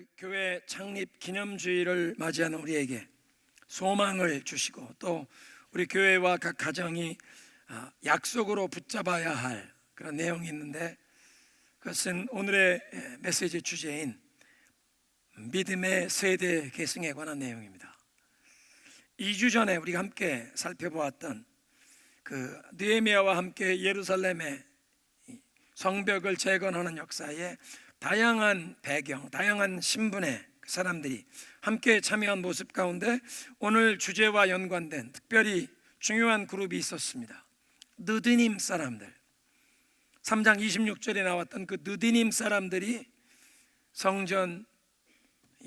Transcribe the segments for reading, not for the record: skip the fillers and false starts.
오늘 교회 창립 기념주일을 맞이하는 우리에게 소망을 주시고 또 우리 교회와 각 가정이 약속으로 붙잡아야 할 그런 내용이 있는데, 그것은 오늘의 메시지 주제인 믿음의 세대 계승에 관한 내용입니다. 2주 전에 우리가 함께 살펴보았던 그 느헤미야와 함께 예루살렘의 성벽을 재건하는 역사에 다양한 배경, 다양한 신분의 사람들이 함께 참여한 모습 가운데 오늘 주제와 연관된 특별히 중요한 그룹이 있었습니다. 느디님 사람들, 3장 26절에 나왔던 그 느디님 사람들이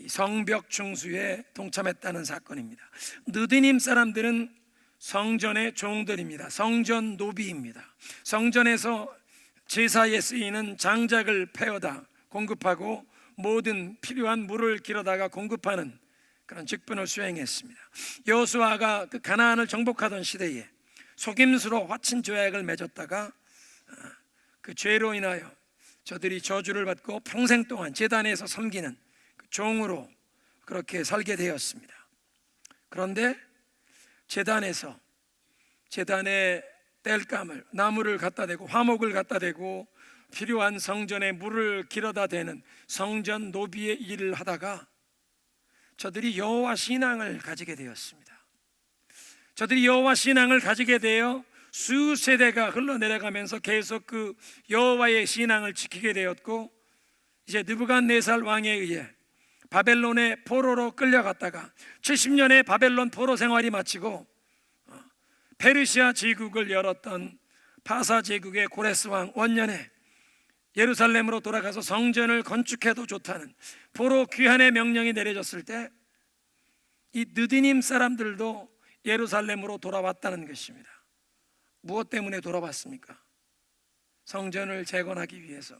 성벽 중수에 동참했다는 사건입니다. 느디님 사람들은 성전의 종들입니다. 성전 노비입니다. 성전에서 제사에 쓰이는 장작을 패어다 공급하고 모든 필요한 물을 길어다가 공급하는 그런 직분을 수행했습니다. 여호수아가 그 가나안을 정복하던 시대에 속임수로 화친 조약을 맺었다가 그 죄로 인하여 저들이 저주를 받고 평생 동안 제단에서 섬기는 그 종으로 그렇게 살게 되었습니다. 그런데 제단에 땔감을, 나무를 갖다 대고 화목을 갖다 대고 필요한 성전에 물을 길어다 대는 성전 노비의 일을 하다가 저들이 여호와 신앙을 가지게 되었습니다. 저들이 여호와 신앙을 가지게 되어 수세대가 흘러내려가면서 계속 그 여호와의 신앙을 지키게 되었고, 이제 느부갓네살 왕에 의해 바벨론의 포로로 끌려갔다가 70년의 바벨론 포로 생활이 마치고 페르시아 제국을 열었던 파사 제국의 고레스 왕 원년에 예루살렘으로 돌아가서 성전을 건축해도 좋다는 포로 귀환의 명령이 내려졌을 때 이 느디님 사람들도 예루살렘으로 돌아왔다는 것입니다. 무엇 때문에 돌아왔습니까? 성전을 재건하기 위해서.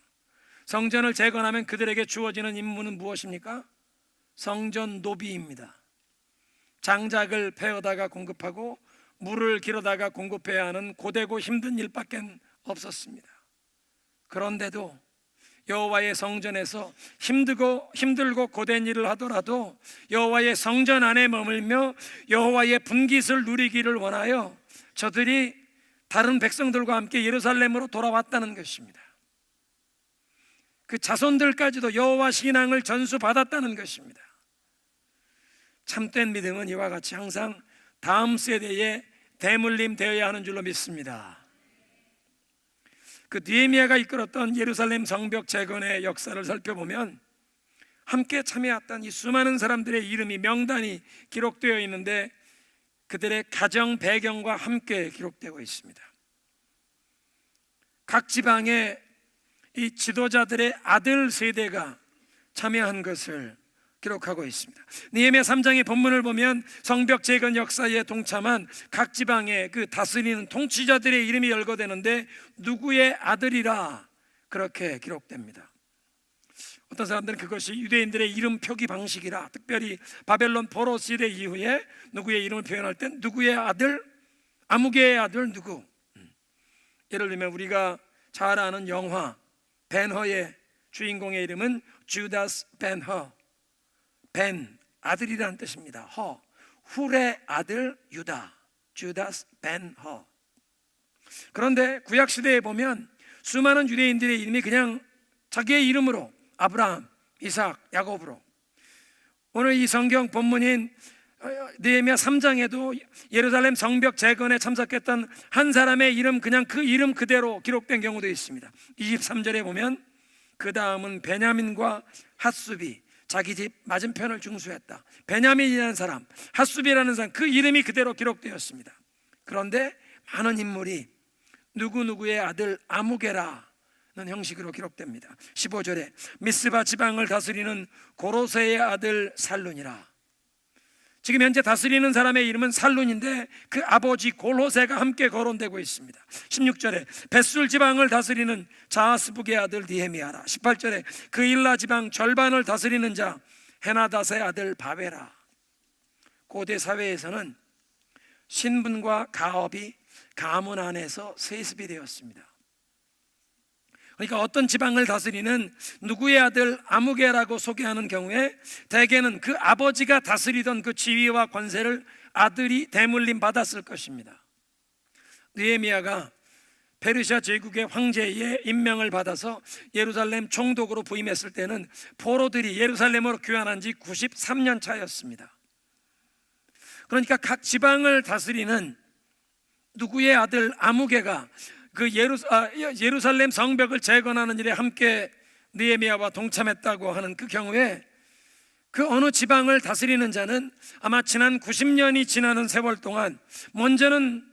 성전을 재건하면 그들에게 주어지는 임무는 무엇입니까? 성전 노비입니다. 장작을 패어다가 공급하고 물을 길어다가 공급해야 하는 고되고 힘든 일밖에 없었습니다. 그런데도 여호와의 성전에서 힘들고 고된 일을 하더라도 여호와의 성전 안에 머물며 여호와의 분깃을 누리기를 원하여 저들이 다른 백성들과 함께 예루살렘으로 돌아왔다는 것입니다. 그 자손들까지도 여호와 신앙을 전수받았다는 것입니다. 참된 믿음은 이와 같이 항상 다음 세대에 대물림 되어야 하는 줄로 믿습니다. 그 느헤미야가 이끌었던 예루살렘 성벽 재건의 역사를 살펴보면 함께 참여했던 이 수많은 사람들의 이름이 명단이 기록되어 있는데 그들의 가정 배경과 함께 기록되고 있습니다. 각 지방의 이 지도자들의 아들 세대가 참여한 것을 기록하고 있습니다. 느헤미야 3장의 본문을 보면 성벽 재건 역사에 동참한 각 지방의 그 다스리는 통치자들의 이름이 열거되는데 누구의 아들이라 그렇게 기록됩니다. 어떤 사람들은 그것이 유대인들의 이름 표기 방식이라, 특별히 바벨론 포로 시대 이후에 누구의 이름을 표현할 때 누구의 아들, 아무개의 아들 누구. 예를 들면 우리가 잘 아는 영화 벤허의 주인공의 이름은 주다스 벤허. 벤, 아들이라는 뜻입니다. 허, 훌의 아들 유다, 주다스 벤허. 그런데 구약시대에 보면 수많은 유대인들의 이름이 그냥 자기의 이름으로 아브라함, 이삭, 야곱으로. 오늘 이 성경 본문인 느헤미야 3장에도 예루살렘 성벽 재건에 참석했던 한 사람의 이름, 그냥 그 이름 그대로 기록된 경우도 있습니다. 23절에 보면 그 다음은 베냐민과 핫수비, 자기 집 맞은편을 중수했다. 베냐민이라는 사람, 핫수비라는 사람, 그 이름이 그대로 기록되었습니다. 그런데 많은 인물이 누구누구의 아들 아무개라는 형식으로 기록됩니다. 15절에 미스바 지방을 다스리는 고로세의 아들 살룬이라. 지금 현재 다스리는 사람의 이름은 살룬인데 그 아버지 골호세가 함께 거론되고 있습니다. 16절에 벳술 지방을 다스리는 자하스북의 아들 느헤미야라. 18절에 그 일라 지방 절반을 다스리는 자 헤나닷의 아들 바베라. 고대 사회에서는 신분과 가업이 가문 안에서 세습이 되었습니다. 그러니까 어떤 지방을 다스리는 누구의 아들 아무개라고 소개하는 경우에 대개는 그 아버지가 다스리던 그 지위와 권세를 아들이 대물림 받았을 것입니다. 느헤미야가 페르시아 제국의 황제의 임명을 받아서 예루살렘 총독으로 부임했을 때는 포로들이 예루살렘으로 귀환한 지 93년 차였습니다. 그러니까 각 지방을 다스리는 누구의 아들 아무개가 그 예루살렘 성벽을 재건하는 일에 함께 느헤미야와 동참했다고 하는 그 경우에 그 어느 지방을 다스리는 자는 아마 지난 90년이 지나는 세월 동안 먼저는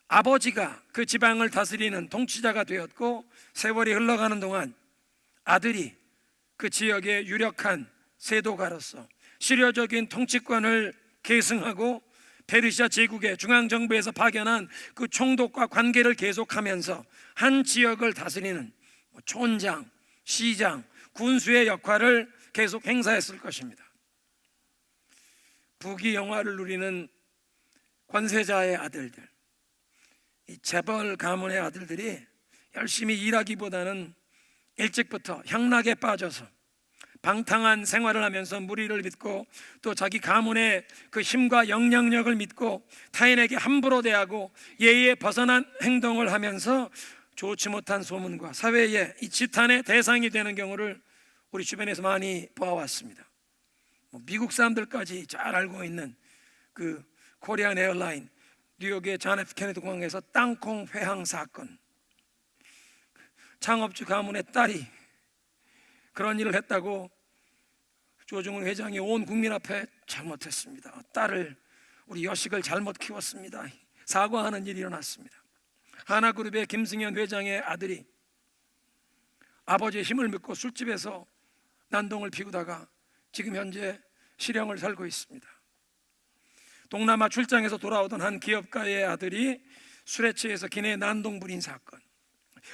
아버지가 그 지방을 다스리는 통치자가 되었고, 세월이 흘러가는 동안 아들이 그 지역의 유력한 세도가로서 실효적인 통치권을 계승하고 페르시아 제국의 중앙정부에서 파견한 그 총독과 관계를 계속하면서 한 지역을 다스리는 촌장, 시장, 군수의 역할을 계속 행사했을 것입니다. 부귀 영화를 누리는 권세자의 아들들, 이 재벌 가문의 아들들이 열심히 일하기보다는 일찍부터 향락에 빠져서 방탕한 생활을 하면서 무리를 믿고 또 자기 가문의 그 힘과 영향력을 믿고 타인에게 함부로 대하고 예의에 벗어난 행동을 하면서 좋지 못한 소문과 사회의 이 지탄의 대상이 되는 경우를 우리 주변에서 많이 보아왔습니다. 미국 사람들까지 잘 알고 있는 그 코리안 에어라인 뉴욕의 존 F 케네디 공항에서 땅콩 회항 사건, 창업주 가문의 딸이 그런 일을 했다고 조중훈 회장이 온 국민 앞에 잘못했습니다, 딸을, 우리 여식을 잘못 키웠습니다, 사과하는 일이 일어났습니다. 하나그룹의 김승현 회장의 아들이 아버지의 힘을 믿고 술집에서 난동을 피우다가 지금 현재 실형을 살고 있습니다. 동남아 출장에서 돌아오던 한 기업가의 아들이 술에 취해서 기내에 난동 부린 사건.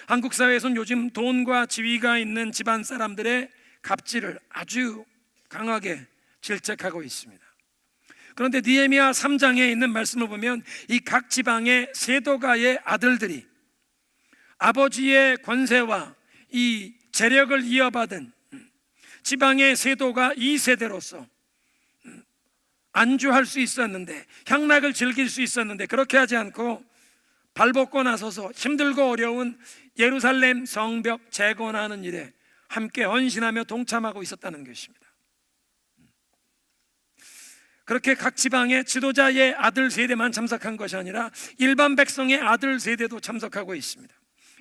한국 사회에서는 요즘 돈과 지위가 있는 집안 사람들의 갑질을 아주 강하게 질책하고 있습니다. 그런데 느헤미야 3장에 있는 말씀을 보면 이 각 지방의 세도가의 아들들이 아버지의 권세와 이 재력을 이어받은 지방의 세도가 2세대로서 안주할 수 있었는데, 향락을 즐길 수 있었는데, 그렇게 하지 않고 발벗고 나서서 힘들고 어려운 예루살렘 성벽 재건하는 일에 함께 헌신하며 동참하고 있었다는 것입니다. 그렇게 각 지방의 지도자의 아들 세대만 참석한 것이 아니라 일반 백성의 아들 세대도 참석하고 있습니다.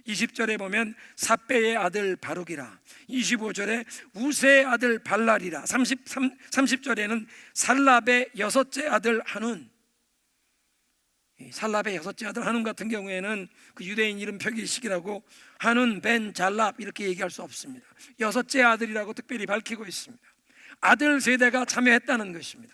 20절에 보면 삿배의 아들 바룩이라, 25절에 우세의 아들 발랄이라, 30절에는 살랍의 여섯째 아들 한운. 살랍의 여섯째 아들 한운 같은 경우에는 그 유대인 이름 표기식이라고 한운 벤 잘랍 이렇게 얘기할 수 없습니다. 여섯째 아들이라고 특별히 밝히고 있습니다. 아들 세대가 참여했다는 것입니다.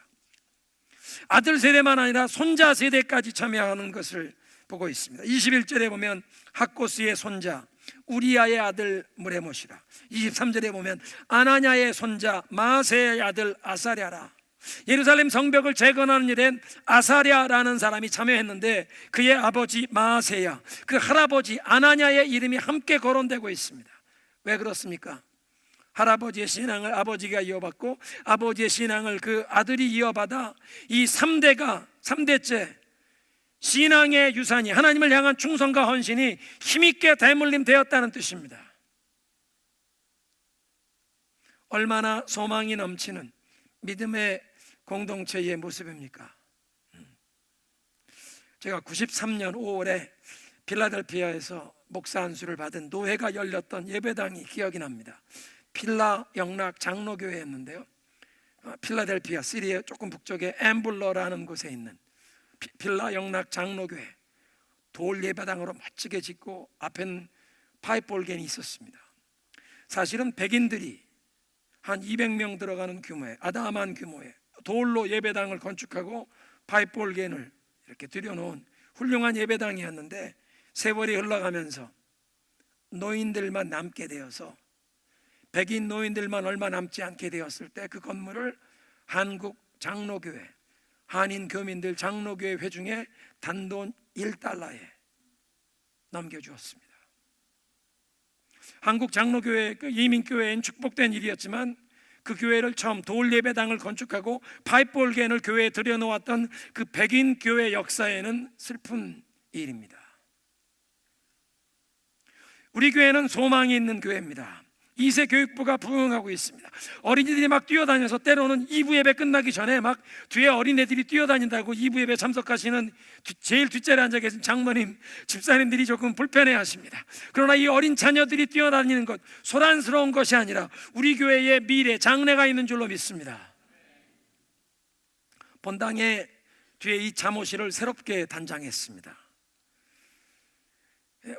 아들 세대만 아니라 손자 세대까지 참여하는 것을 보고 있습니다. 21절에 보면 학고스의 손자 우리야의 아들 무레못이라, 23절에 보면 아나냐의 손자 마세의 아들 아사랴라. 예루살렘 성벽을 재건하는 일엔 아사랴라는 사람이 참여했는데 그의 아버지 마세야, 그 할아버지 아나냐의 이름이 함께 거론되고 있습니다. 왜 그렇습니까? 할아버지의 신앙을 아버지가 이어받고 아버지의 신앙을 그 아들이 이어받아 이 3대째 신앙의 유산이, 하나님을 향한 충성과 헌신이 힘있게 대물림 되었다는 뜻입니다. 얼마나 소망이 넘치는 믿음의 공동체의 모습입니까? 제가 93년 5월에 필라델피아에서 목사 안수를 받은 노회가 열렸던 예배당이 기억이 납니다. 필라 영락 장로교회였는데요, 필라델피아 시리의 조금 북쪽에 앰블러라는 곳에 있는 필라 영락 장로교회, 돌 예배당으로 멋지게 짓고 앞엔 파이프 올겐이 있었습니다. 사실은 백인들이 한 200명 들어가는 규모의 아담한 규모의 돌로 예배당을 건축하고 파이프 올겐을 이렇게 들여놓은 훌륭한 예배당이었는데, 세월이 흘러가면서 노인들만 남게 되어서, 백인 노인들만 얼마 남지 않게 되었을 때 그 건물을 한국 장로교회, 한인 교민들 장로교회 회중에 단돈 $1에 넘겨주었습니다. 한국 장로교회 그 이민교회엔 축복된 일이었지만 그 교회를 처음 돌예배당을 건축하고 파이프 오르겐을 교회에 들여놓았던 그 백인 교회 역사에는 슬픈 일입니다. 우리 교회는 소망이 있는 교회입니다. 2세 교육부가 부흥하고 있습니다. 어린이들이 막 뛰어다녀서 때로는 2부 예배 끝나기 전에 막 뒤에 어린애들이 뛰어다닌다고 2부 예배 참석하시는 제일 뒷자리에 앉아 계신 장모님, 집사님들이 조금 불편해하십니다. 그러나 이 어린 자녀들이 뛰어다니는 것, 소란스러운 것이 아니라 우리 교회의 미래, 장래가 있는 줄로 믿습니다. 본당의 뒤에 이 잠옷실을 새롭게 단장했습니다.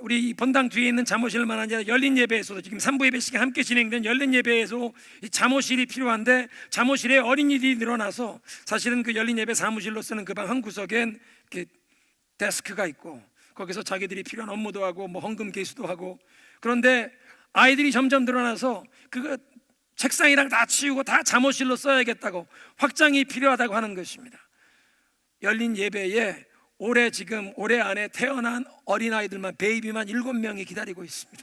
우리 본당 뒤에 있는 잠옷실만 아니라 열린 예배에서도 지금 3부 예배 시간 함께 진행된 열린 예배에서 이 잠옷실이 필요한데, 잠옷실에 어린이들이 늘어나서 사실은 그 열린 예배 사무실로 쓰는 그 방 한 구석엔 이렇게 데스크가 있고 거기서 자기들이 필요한 업무도 하고 뭐 헌금 계수도 하고, 그런데 아이들이 점점 늘어나서 그 책상이랑 다 치우고 다 잠옷실로 써야겠다고, 확장이 필요하다고 하는 것입니다. 열린 예배에 올해 안에 태어난 어린아이들만, 베이비만 7명이 기다리고 있습니다.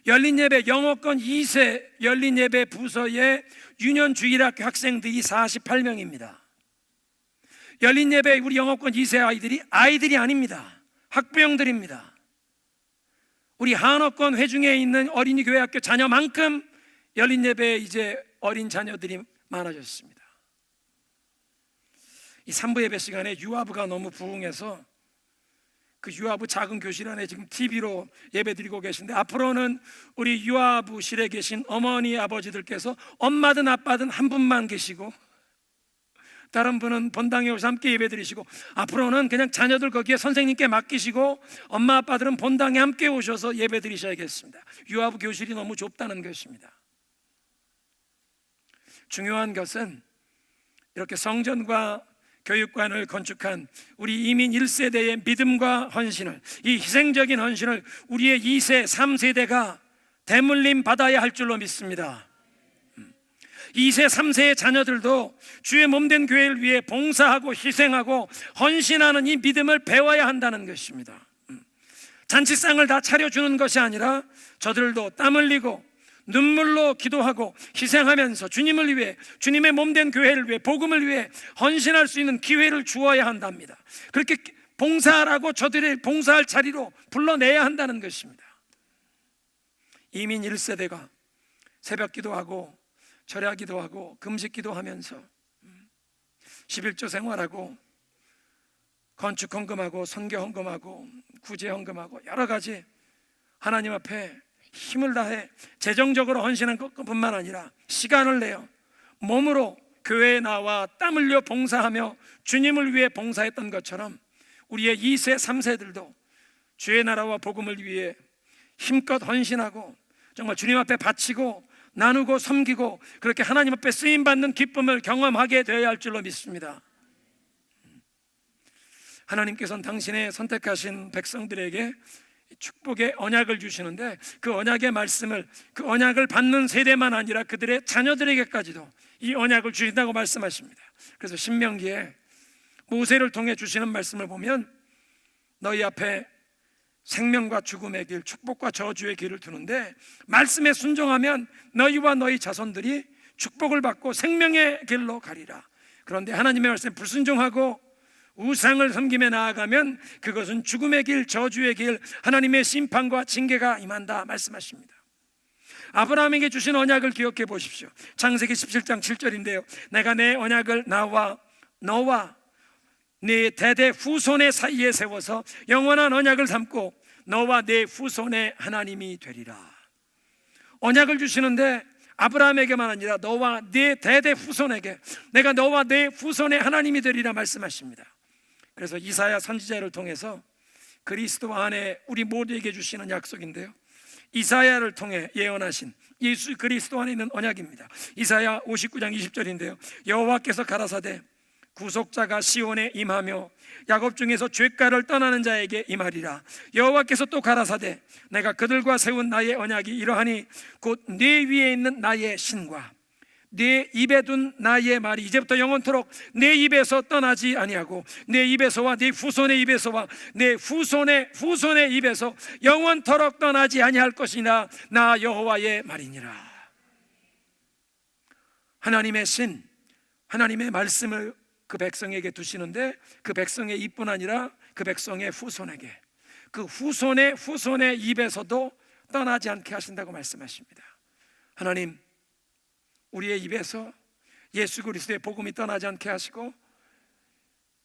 열린 예배 영어권 2세 열린 예배 부서의 유년주일학교 학생들이 48명입니다. 열린 예배 우리 영어권 2세 아이들이 아닙니다. 학부형들입니다. 우리 한어권 회중에 있는 어린이 교회학교 자녀만큼 열린 예배에 이제 어린 자녀들이 많아졌습니다. 이 3부 예배 시간에 유아부가 너무 부흥해서 그 유아부 작은 교실 안에 지금 TV로 예배 드리고 계신데, 앞으로는 우리 유아부실에 계신 어머니 아버지들께서 엄마든 아빠든 한 분만 계시고 다른 분은 본당에 오셔서 함께 예배 드리시고, 앞으로는 그냥 자녀들 거기에 선생님께 맡기시고 엄마 아빠들은 본당에 함께 오셔서 예배 드리셔야겠습니다. 유아부 교실이 너무 좁다는 것입니다. 중요한 것은 이렇게 성전과 교육관을 건축한 우리 이민 1세대의 믿음과 헌신을, 이 희생적인 헌신을 우리의 2세, 3세대가 대물림 받아야 할 줄로 믿습니다. 2세, 3세의 자녀들도 주의 몸된 교회를 위해 봉사하고 희생하고 헌신하는 이 믿음을 배워야 한다는 것입니다. 잔치상을 다 차려주는 것이 아니라 저들도 땀 흘리고 눈물로 기도하고 희생하면서 주님을 위해, 주님의 몸된 교회를 위해, 복음을 위해 헌신할 수 있는 기회를 주어야 한답니다. 그렇게 봉사하라고 저들의 봉사할 자리로 불러내야 한다는 것입니다. 이민 1세대가 새벽 기도하고 철야 기도하고 금식 기도하면서 11조 생활하고 건축 헌금하고 선교 헌금하고 구제 헌금하고 여러 가지 하나님 앞에 힘을 다해 재정적으로 헌신한 것뿐만 아니라 시간을 내어 몸으로 교회에 나와 땀 흘려 봉사하며 주님을 위해 봉사했던 것처럼 우리의 2세, 3세들도 주의 나라와 복음을 위해 힘껏 헌신하고 정말 주님 앞에 바치고 나누고 섬기고 그렇게 하나님 앞에 쓰임받는 기쁨을 경험하게 되어야 할 줄로 믿습니다. 하나님께서는 당신의 선택하신 백성들에게 축복의 언약을 주시는데, 그 언약의 말씀을, 그 언약을 받는 세대만 아니라 그들의 자녀들에게까지도 이 언약을 주신다고 말씀하십니다. 그래서 신명기에 모세를 통해 주시는 말씀을 보면 너희 앞에 생명과 죽음의 길, 축복과 저주의 길을 두는데 말씀에 순종하면 너희와 너희 자손들이 축복을 받고 생명의 길로 가리라. 그런데 하나님의 말씀에 불순종하고 우상을 섬기며 나아가면 그것은 죽음의 길, 저주의 길, 하나님의 심판과 징계가 임한다 말씀하십니다. 아브라함에게 주신 언약을 기억해 보십시오. 창세기 17장 7절인데요 내가 내 언약을 나와 너와 네 대대 후손의 사이에 세워서 영원한 언약을 삼고 너와 네 후손의 하나님이 되리라. 언약을 주시는데 아브라함에게만 아니라 너와 네 대대 후손에게 내가 너와 네 후손의 하나님이 되리라 말씀하십니다. 그래서 이사야 선지자를 통해서 그리스도 안에 우리 모두에게 주시는 약속인데요, 이사야를 통해 예언하신 예수 그리스도 안에 있는 언약입니다. 이사야 59장 20절인데요 여호와께서 가라사대 구속자가 시온에 임하며 야곱 중에서 죄가를 떠나는 자에게 임하리라. 여호와께서 또 가라사대 내가 그들과 세운 나의 언약이 이러하니 곧 네 위에 있는 나의 신과 내 입에 둔 나의 말이 이제부터 영원토록 내 입에서 떠나지 아니하고 내 입에서와 내 후손의 입에서와 내 후손의 입에서 영원토록 떠나지 아니할 것이나 나 여호와의 말이니라. 하나님의 신, 하나님의 말씀을 그 백성에게 두시는데 그 백성의 입뿐 아니라 그 백성의 후손에게, 그 후손의 입에서도 떠나지 않게 하신다고 말씀하십니다. 하나님, 우리의 입에서 예수 그리스도의 복음이 떠나지 않게 하시고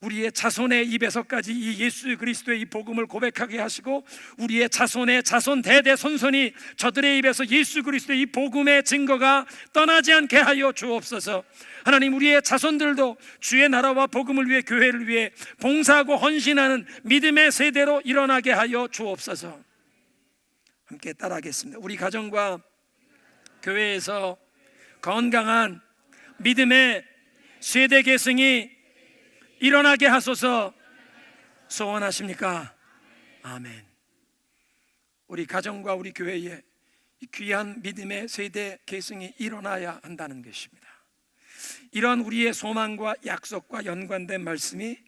우리의 자손의 입에서까지 이 예수 그리스도의 이 복음을 고백하게 하시고 우리의 자손의 자손 대대손손이 저들의 입에서 예수 그리스도의 이 복음의 증거가 떠나지 않게 하여 주옵소서. 하나님, 우리의 자손들도 주의 나라와 복음을 위해, 교회를 위해 봉사하고 헌신하는 믿음의 세대로 일어나게 하여 주옵소서. 함께 따라하겠습니다. 우리 가정과 교회에서 건강한 믿음의 세대 계승이 일어나게 하소서. 소원하십니까? 아멘. 우리 가정과 우리 교회에 이 귀한 믿음의 세대 계승이 일어나야 한다는 것입니다. 이런 우리의 소망과 약속과 연관된 말씀이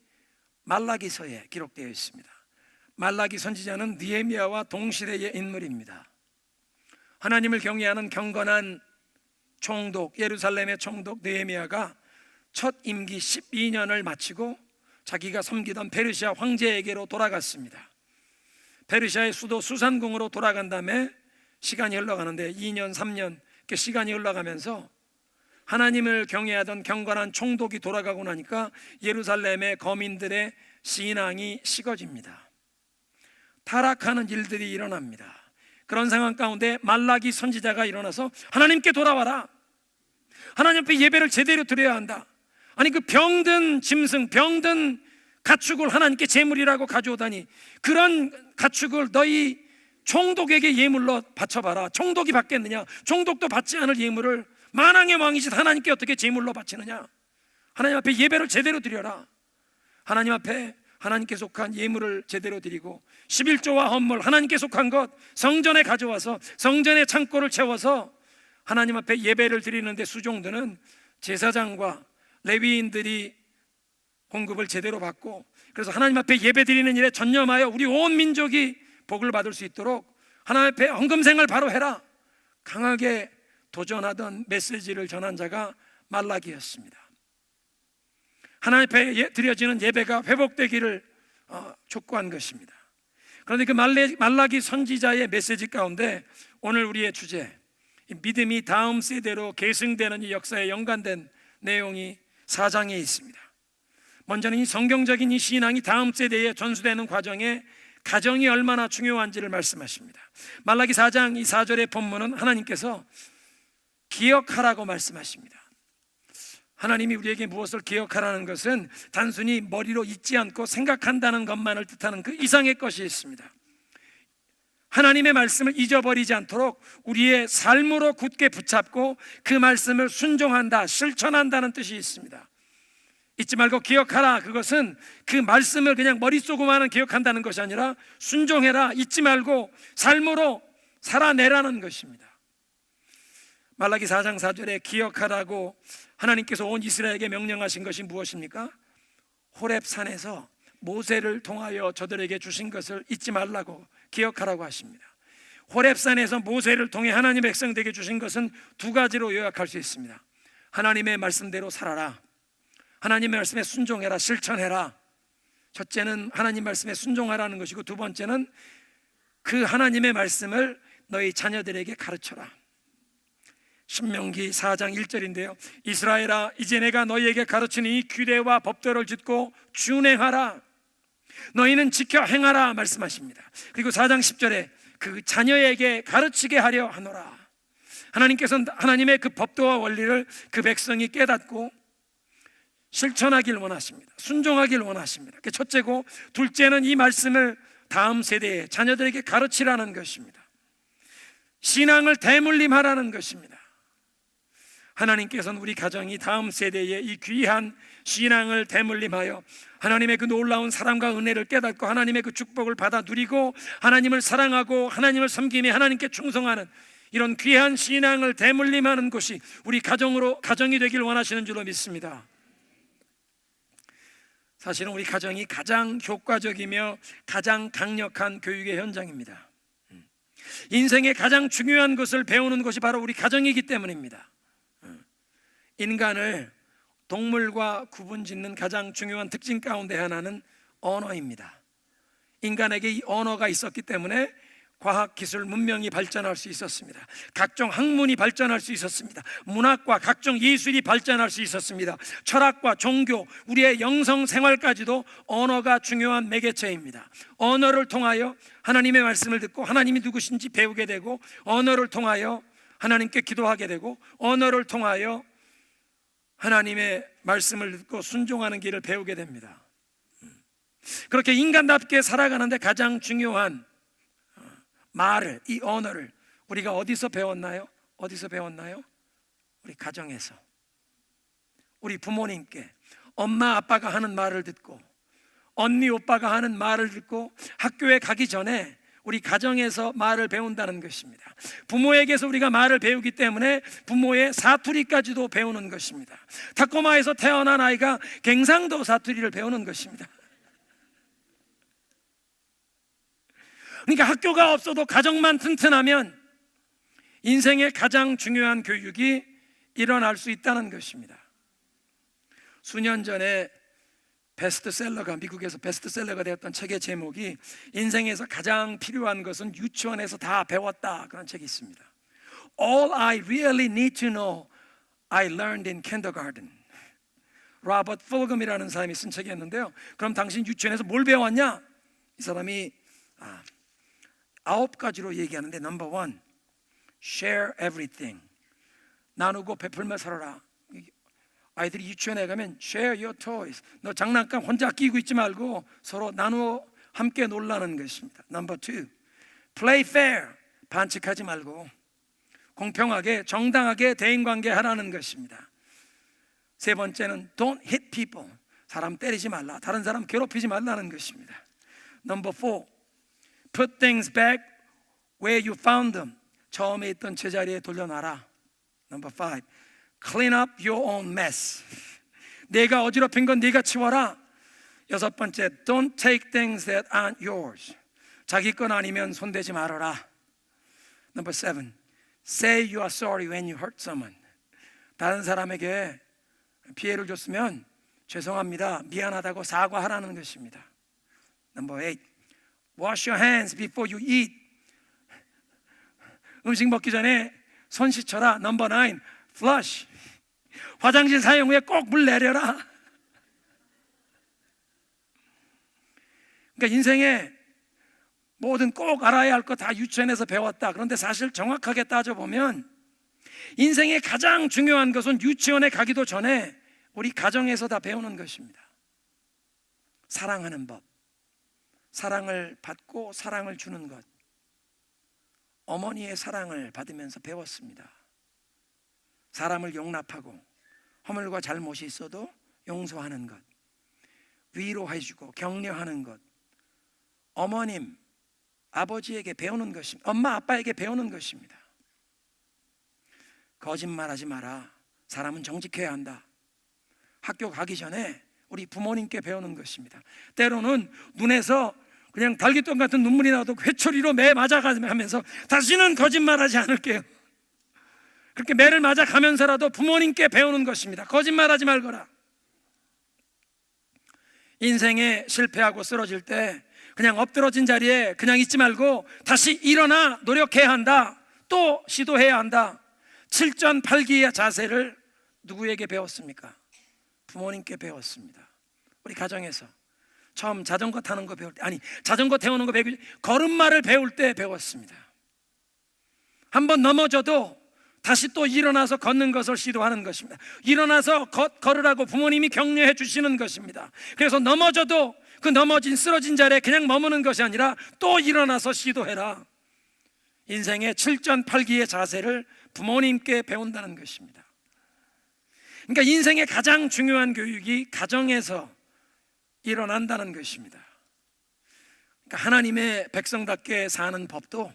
말라기서에 기록되어 있습니다. 말라기 선지자는 느헤미야와 동시대의 인물입니다. 하나님을 경외하는 경건한 총독, 예루살렘의 총독 느헤미야가 첫 임기 12년을 마치고 자기가 섬기던 페르시아 황제에게로 돌아갔습니다. 페르시아의 수도 수산궁으로 돌아간 다음에 시간이 흘러가는데 2년, 3년 이렇게 시간이 흘러가면서 하나님을 경외하던 경건한 총독이 돌아가고 나니까 예루살렘의 거민들의 신앙이 식어집니다. 타락하는 일들이 일어납니다. 그런 상황 가운데 말라기 선지자가 일어나서 하나님께 돌아와라, 하나님 앞에 예배를 제대로 드려야 한다. 아니, 그 병든 짐승, 병든 가축을 하나님께 제물이라고 가져오다니 그런 가축을 너희 총독에게 예물로 바쳐봐라. 총독이 받겠느냐? 총독도 받지 않을 예물을 만왕의 왕이신 하나님께 어떻게 제물로 바치느냐? 하나님 앞에 예배를 제대로 드려라. 하나님 앞에 하나님께 속한 예물을 제대로 드리고 11조와 헌물, 하나님께 속한 것 성전에 가져와서 성전의 창고를 채워서 하나님 앞에 예배를 드리는데 수종드는 제사장과 레위인들이 공급을 제대로 받고, 그래서 하나님 앞에 예배 드리는 일에 전념하여 우리 온 민족이 복을 받을 수 있도록 하나님 앞에 헌금생활 바로 해라, 강하게 도전하던 메시지를 전한 자가 말라기였습니다. 하나님 앞에 드려지는 예배가 회복되기를 촉구한 것입니다. 그런데 그 말라기 선지자의 메시지 가운데 오늘 우리의 주제, 믿음이 다음 세대로 계승되는 이 역사에 연관된 내용이 4장에 있습니다. 먼저는 이 성경적인 이 신앙이 다음 세대에 전수되는 과정에 가정이 얼마나 중요한지를 말씀하십니다. 말라기 4장 이 4절의 본문은 하나님께서 기억하라고 말씀하십니다. 하나님이 우리에게 무엇을 기억하라는 것은 단순히 머리로 잊지 않고 생각한다는 것만을 뜻하는 그 이상의 것이 있습니다. 하나님의 말씀을 잊어버리지 않도록 우리의 삶으로 굳게 붙잡고 그 말씀을 순종한다, 실천한다는 뜻이 있습니다. 잊지 말고 기억하라, 그것은 그 말씀을 그냥 머릿속으로만 기억한다는 것이 아니라 순종해라, 잊지 말고 삶으로 살아내라는 것입니다. 말라기 4장 4절에 기억하라고 하나님께서 온 이스라엘에게 명령하신 것이 무엇입니까? 호렙산에서 모세를 통하여 저들에게 주신 것을 잊지 말라고, 기억하라고 하십니다. 호렙산에서 모세를 통해 하나님의 백성들에게 주신 것은 두 가지로 요약할 수 있습니다. 하나님의 말씀대로 살아라, 하나님의 말씀에 순종해라, 실천해라. 첫째는 하나님 말씀에 순종하라는 것이고, 두 번째는 그 하나님의 말씀을 너희 자녀들에게 가르쳐라. 신명기 4장 1절인데요 이스라엘아, 이제 내가 너희에게 가르치는 이 규례와 법도를 듣고 준행하라, 너희는 지켜 행하라 말씀하십니다. 그리고 4장 10절에 그 자녀에게 가르치게 하려 하노라. 하나님께서는 하나님의 그 법도와 원리를 그 백성이 깨닫고 실천하길 원하십니다. 순종하길 원하십니다. 그게 첫째고, 둘째는 이 말씀을 다음 세대에 자녀들에게 가르치라는 것입니다. 신앙을 대물림하라는 것입니다. 하나님께서는 우리 가정이 다음 세대에 이 귀한 신앙을 대물림하여 하나님의 그 놀라운 사랑과 은혜를 깨닫고 하나님의 그 축복을 받아 누리고 하나님을 사랑하고 하나님을 섬기며 하나님께 충성하는 이런 귀한 신앙을 대물림하는 곳이 우리 가정이 되길 원하시는 줄로 믿습니다. 사실은 우리 가정이 가장 효과적이며 가장 강력한 교육의 현장입니다. 인생의 가장 중요한 것을 배우는 것이 바로 우리 가정이기 때문입니다. 인간을 동물과 구분짓는 가장 중요한 특징 가운데 하나는 언어입니다. 인간에게 이 언어가 있었기 때문에 과학, 기술, 문명이 발전할 수 있었습니다. 각종 학문이 발전할 수 있었습니다. 문학과 각종 예술이 발전할 수 있었습니다. 철학과 종교, 우리의 영성 생활까지도 언어가 중요한 매개체입니다. 언어를 통하여 하나님의 말씀을 듣고 하나님이 누구신지 배우게 되고, 언어를 통하여 하나님께 기도하게 되고, 언어를 통하여 하나님의 말씀을 듣고 순종하는 길을 배우게 됩니다. 그렇게 인간답게 살아가는데 가장 중요한 말을, 이 언어를 우리가 어디서 배웠나요? 어디서 배웠나요? 우리 가정에서, 우리 부모님께 엄마 아빠가 하는 말을 듣고, 언니 오빠가 하는 말을 듣고, 학교에 가기 전에 우리 가정에서 말을 배운다는 것입니다. 부모에게서 우리가 말을 배우기 때문에 부모의 사투리까지도 배우는 것입니다. 타코마에서 태어난 아이가 갱상도 사투리를 배우는 것입니다. 그러니까 학교가 없어도 가정만 튼튼하면 인생의 가장 중요한 교육이 일어날 수 있다는 것입니다. 수년 전에 미국에서 베스트셀러가 되었던 책의 제목이 인생에서 가장 필요한 것은 유치원에서 다 배웠다, 그런 책이 있습니다. All I really need to know I learned in kindergarten. 로버트 풀금이라는 사람이 쓴 책이었는데요. 그럼 당신 유치원에서 뭘 배웠냐? 이 사람이 9가지로 얘기하는데, 넘버 1, share everything. 나누고 베풀며 살아라. 아이들이 유치원에 가면 share your toys. 너 장난감 혼자 끼고 있지 말고 서로 나누어 함께 놀라는 것입니다. 넘버 2, play fair. 반칙하지 말고 공평하게 정당하게 대인관계 하라는 것입니다. 세 번째는 don't hit people. 사람 때리지 말라, 다른 사람 괴롭히지 말라는 것입니다. 넘버 4, put things back where you found them. 처음에 있던 제자리에 돌려놔라. 넘버 5, clean up your own mess. 내가 어지럽힌 건 네가 치워라. 6번째, don't take things that aren't yours. 자기 건 아니면 손대지 말아라. 넘버 7, say you are sorry when you hurt someone. 다른 사람에게 피해를 줬으면 죄송합니다, 미안하다고 사과하라는 것입니다. 넘버 8, wash your hands before you eat. 음식 먹기 전에 손 씻어라. 넘버 9, flush. 화장실 사용 후에 꼭 물 내려라. 그러니까 인생에 모든 꼭 알아야 할 것 다 유치원에서 배웠다. 그런데 사실 정확하게 따져보면 인생의 가장 중요한 것은 유치원에 가기도 전에 우리 가정에서 다 배우는 것입니다. 사랑하는 법, 사랑을 받고 사랑을 주는 것. 어머니의 사랑을 받으면서 배웠습니다. 사람을 용납하고 허물과 잘못이 있어도 용서하는 것, 위로해주고 격려하는 것. 어머님, 아버지에게 배우는 것입니다. 엄마, 아빠에게 배우는 것입니다. 거짓말하지 마라. 사람은 정직해야 한다. 학교 가기 전에 우리 부모님께 배우는 것입니다. 때로는 눈에서 그냥 달깃돈 같은 눈물이 나도 회초리로 매 맞아가면서 다시는 거짓말하지 않을게요. 그렇게 매를 맞아가면서라도 부모님께 배우는 것입니다. 거짓말하지 말거라. 인생에 실패하고 쓰러질 때 그냥 엎드러진 자리에 그냥 있지 말고 다시 일어나 노력해야 한다. 또 시도해야 한다. 7전8기의 자세를 누구에게 배웠습니까? 부모님께 배웠습니다. 우리 가정에서 처음 자전거 타는 거 배울 때, 자전거 태우는 거 배우기, 걸음마를 배울 때 배웠습니다. 한번 넘어져도 다시 또 일어나서 걷는 것을 시도하는 것입니다. 일어나서 걸으라고 부모님이 격려해 주시는 것입니다. 그래서 넘어져도 그 쓰러진 자리에 그냥 머무는 것이 아니라 또 일어나서 시도해라. 인생의 7전8기의 자세를 부모님께 배운다는 것입니다. 그러니까 인생의 가장 중요한 교육이 가정에서 일어난다는 것입니다. 그러니까 하나님의 백성답게 사는 법도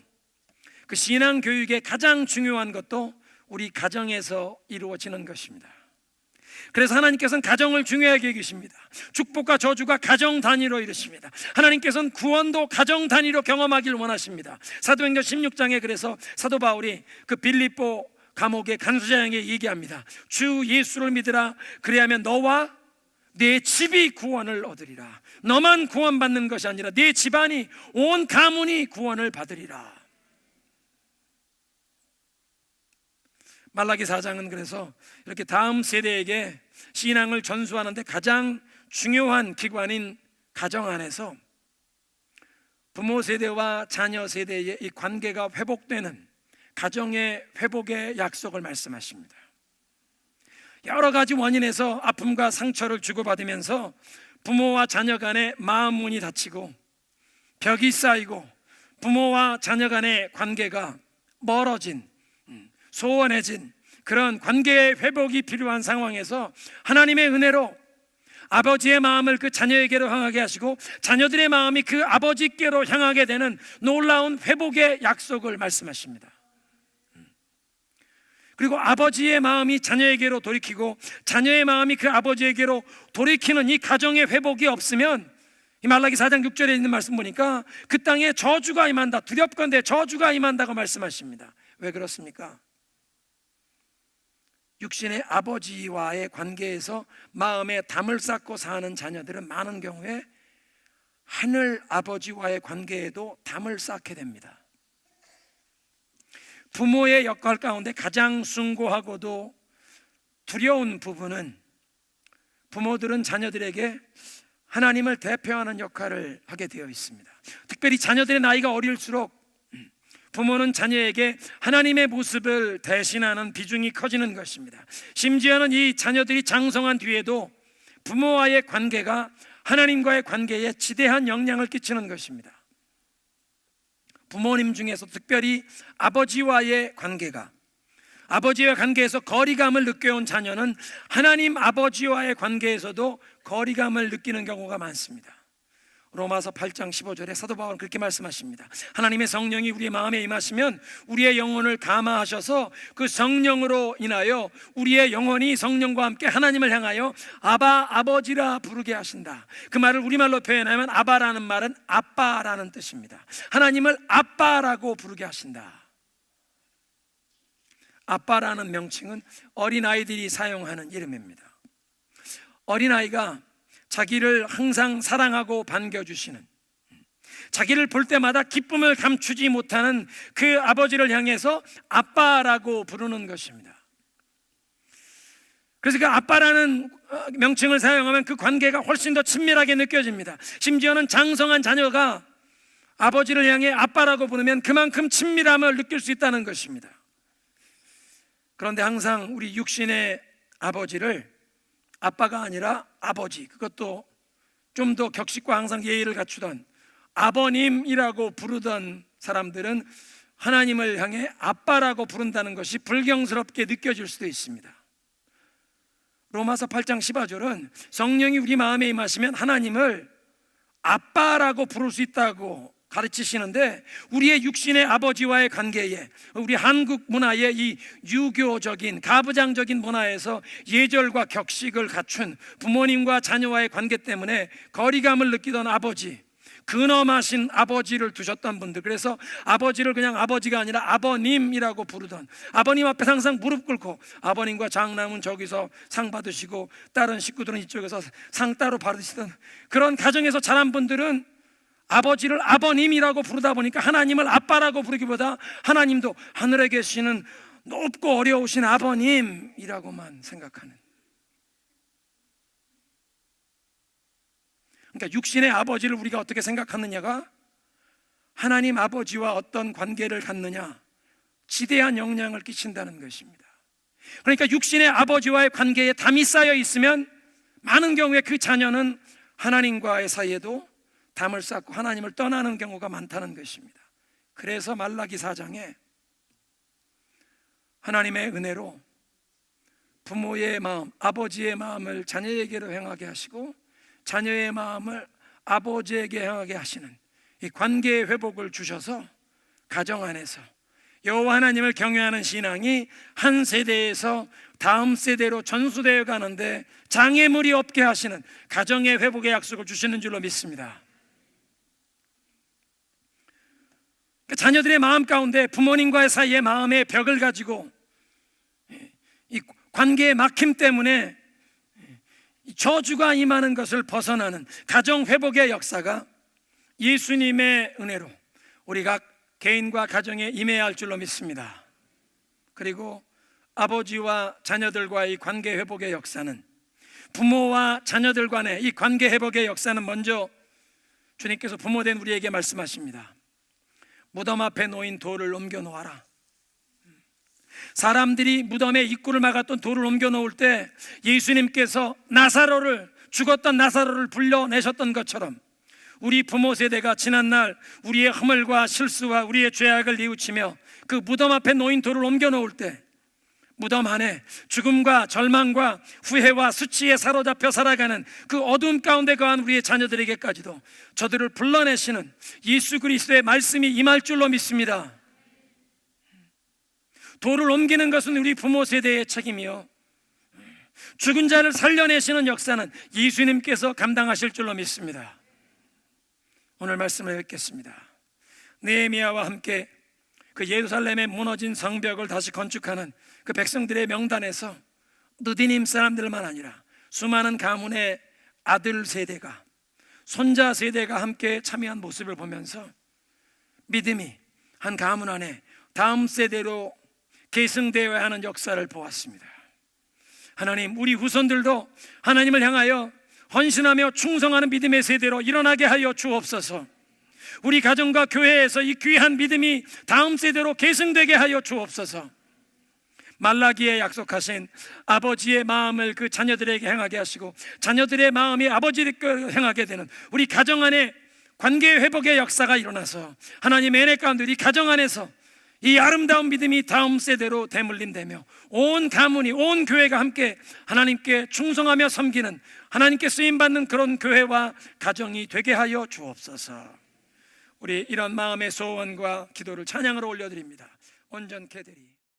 그 신앙 교육의 가장 중요한 것도 우리 가정에서 이루어지는 것입니다. 그래서 하나님께서는 가정을 중요하게 여기십니다. 축복과 저주가 가정 단위로 이루십니다. 하나님께서는 구원도 가정 단위로 경험하기를 원하십니다. 사도행전 16장에 그래서 사도 바울이 그 빌립보 감옥의 간수장에게 얘기합니다. 주 예수를 믿으라. 그래야면 너와 네 집이 구원을 얻으리라. 너만 구원받는 것이 아니라 네 집안이, 온 가문이 구원을 받으리라. 말라기 4장은 그래서 이렇게 다음 세대에게 신앙을 전수하는 데 가장 중요한 기관인 가정 안에서 부모 세대와 자녀 세대의 이 관계가 회복되는 가정의 회복의 약속을 말씀하십니다. 여러 가지 원인에서 아픔과 상처를 주고받으면서 부모와 자녀 간의 마음 문이 닫히고 벽이 쌓이고 부모와 자녀 간의 관계가 멀어진, 소원해진 그런 관계의 회복이 필요한 상황에서 하나님의 은혜로 아버지의 마음을 그 자녀에게로 향하게 하시고 자녀들의 마음이 그 아버지께로 향하게 되는 놀라운 회복의 약속을 말씀하십니다. 그리고 아버지의 마음이 자녀에게로 돌이키고 자녀의 마음이 그 아버지에게로 돌이키는 이 가정의 회복이 없으면, 이 말라기 4장 6절에 있는 말씀 보니까 그 땅에 저주가 임한다, 두렵건대 저주가 임한다고 말씀하십니다. 왜 그렇습니까? 육신의 아버지와의 관계에서 마음에 담을 쌓고 사는 자녀들은 많은 경우에 하늘 아버지와의 관계에도 담을 쌓게 됩니다. 부모의 역할 가운데 가장 숭고하고도 두려운 부분은, 부모들은 자녀들에게 하나님을 대표하는 역할을 하게 되어 있습니다. 특별히 자녀들의 나이가 어릴수록 부모는 자녀에게 하나님의 모습을 대신하는 비중이 커지는 것입니다. 심지어는 이 자녀들이 장성한 뒤에도 부모와의 관계가 하나님과의 관계에 지대한 영향을 끼치는 것입니다. 부모님 중에서 특별히 아버지와의 관계가, 아버지와 관계에서 거리감을 느껴온 자녀는 하나님 아버지와의 관계에서도 거리감을 느끼는 경우가 많습니다. 로마서 8장 15절에 사도 바울은 그렇게 말씀하십니다. 하나님의 성령이 우리의 마음에 임하시면 우리의 영혼을 감화하셔서 그 성령으로 인하여 우리의 영혼이 성령과 함께 하나님을 향하여 아바, 아버지라 부르게 하신다. 그 말을 우리말로 표현하면 아바라는 말은 아빠라는 뜻입니다. 하나님을 아빠라고 부르게 하신다. 아빠라는 명칭은 어린아이들이 사용하는 이름입니다. 어린아이가 자기를 항상 사랑하고 반겨주시는, 자기를 볼 때마다 기쁨을 감추지 못하는 그 아버지를 향해서 아빠라고 부르는 것입니다. 그래서 그 아빠라는 명칭을 사용하면 그 관계가 훨씬 더 친밀하게 느껴집니다. 심지어는 장성한 자녀가 아버지를 향해 아빠라고 부르면 그만큼 친밀함을 느낄 수 있다는 것입니다. 그런데 항상 우리 육신의 아버지를 아빠가 아니라 아버지, 그것도 좀 더 격식과 항상 예의를 갖추던 아버님이라고 부르던 사람들은 하나님을 향해 아빠라고 부른다는 것이 불경스럽게 느껴질 수도 있습니다. 로마서 8장 15절은 성령이 우리 마음에 임하시면 하나님을 아빠라고 부를 수 있다고 가르치시는데, 우리의 육신의 아버지와의 관계에, 우리 한국 문화의 이 유교적인 가부장적인 문화에서 예절과 격식을 갖춘 부모님과 자녀와의 관계 때문에 거리감을 느끼던 아버지, 근엄하신 아버지를 두셨던 분들, 그래서 아버지를 그냥 아버지가 아니라 아버님이라고 부르던, 아버님 앞에 항상 무릎 꿇고 아버님과 장남은 저기서 상 받으시고 다른 식구들은 이쪽에서 상 따로 받으시던 그런 가정에서 자란 분들은 아버지를 아버님이라고 부르다 보니까 하나님을 아빠라고 부르기보다 하나님도 하늘에 계시는 높고 어려우신 아버님이라고만 생각하는, 그러니까 육신의 아버지를 우리가 어떻게 생각하느냐가 하나님 아버지와 어떤 관계를 갖느냐 지대한 영향을 끼친다는 것입니다. 그러니까 육신의 아버지와의 관계에 담이 쌓여 있으면 많은 경우에 그 자녀는 하나님과의 사이에도 담을 쌓고 하나님을 떠나는 경우가 많다는 것입니다. 그래서 말라기 4장에 하나님의 은혜로 부모의 마음, 아버지의 마음을 자녀에게로 향하게 하시고 자녀의 마음을 아버지에게 향하게 하시는 이 관계의 회복을 주셔서 가정 안에서 여호와 하나님을 경외하는 신앙이 한 세대에서 다음 세대로 전수되어 가는데 장애물이 없게 하시는 가정의 회복의 약속을 주시는 줄로 믿습니다. 자녀들의 마음 가운데 부모님과의 사이의 마음의 벽을 가지고 이 관계의 막힘 때문에 저주가 임하는 것을 벗어나는 가정 회복의 역사가 예수님의 은혜로 우리가 개인과 가정에 임해야 할 줄로 믿습니다. 그리고 아버지와 자녀들과의 관계 회복의 역사는, 부모와 자녀들 간의 이 관계 회복의 역사는 먼저 주님께서 부모된 우리에게 말씀하십니다. 무덤 앞에 놓인 돌을 옮겨 놓아라. 사람들이 무덤에 입구를 막았던 돌을 옮겨 놓을 때 예수님께서 죽었던 나사로를 불러내셨던 것처럼 우리 부모 세대가 지난날 우리의 허물과 실수와 우리의 죄악을 뉘우치며 그 무덤 앞에 놓인 돌을 옮겨 놓을 때 무덤 안에 죽음과 절망과 후회와 수치에 사로잡혀 살아가는 그 어둠 가운데 거한 우리의 자녀들에게까지도 저들을 불러내시는 예수 그리스도의 말씀이 임할 줄로 믿습니다. 돌을 옮기는 것은 우리 부모 세대의 책임이요, 죽은 자를 살려내시는 역사는 예수님께서 감당하실 줄로 믿습니다. 오늘 말씀을 읽겠습니다. 느헤미야와 함께 그 예루살렘의 무너진 성벽을 다시 건축하는 그 백성들의 명단에서 느디님 사람들만 아니라 수많은 가문의 아들 세대가, 손자 세대가 함께 참여한 모습을 보면서 믿음이 한 가문 안에 다음 세대로 계승되어야 하는 역사를 보았습니다. 하나님, 우리 후손들도 하나님을 향하여 헌신하며 충성하는 믿음의 세대로 일어나게 하여 주옵소서. 우리 가정과 교회에서 이 귀한 믿음이 다음 세대로 계승되게 하여 주옵소서. 말라기에 약속하신 아버지의 마음을 그 자녀들에게 행하게 하시고 자녀들의 마음이 아버지에게 행하게 되는 우리 가정 안에 관계 회복의 역사가 일어나서 하나님의 은혜 가운데 우리 가정 안에서 이 아름다운 믿음이 다음 세대로 대물림되며 온 가문이, 온 교회가 함께 하나님께 충성하며 섬기는, 하나님께 쓰임받는 그런 교회와 가정이 되게 하여 주옵소서. 우리 이런 마음의 소원과 기도를 찬양으로 올려드립니다. 온전케 되리.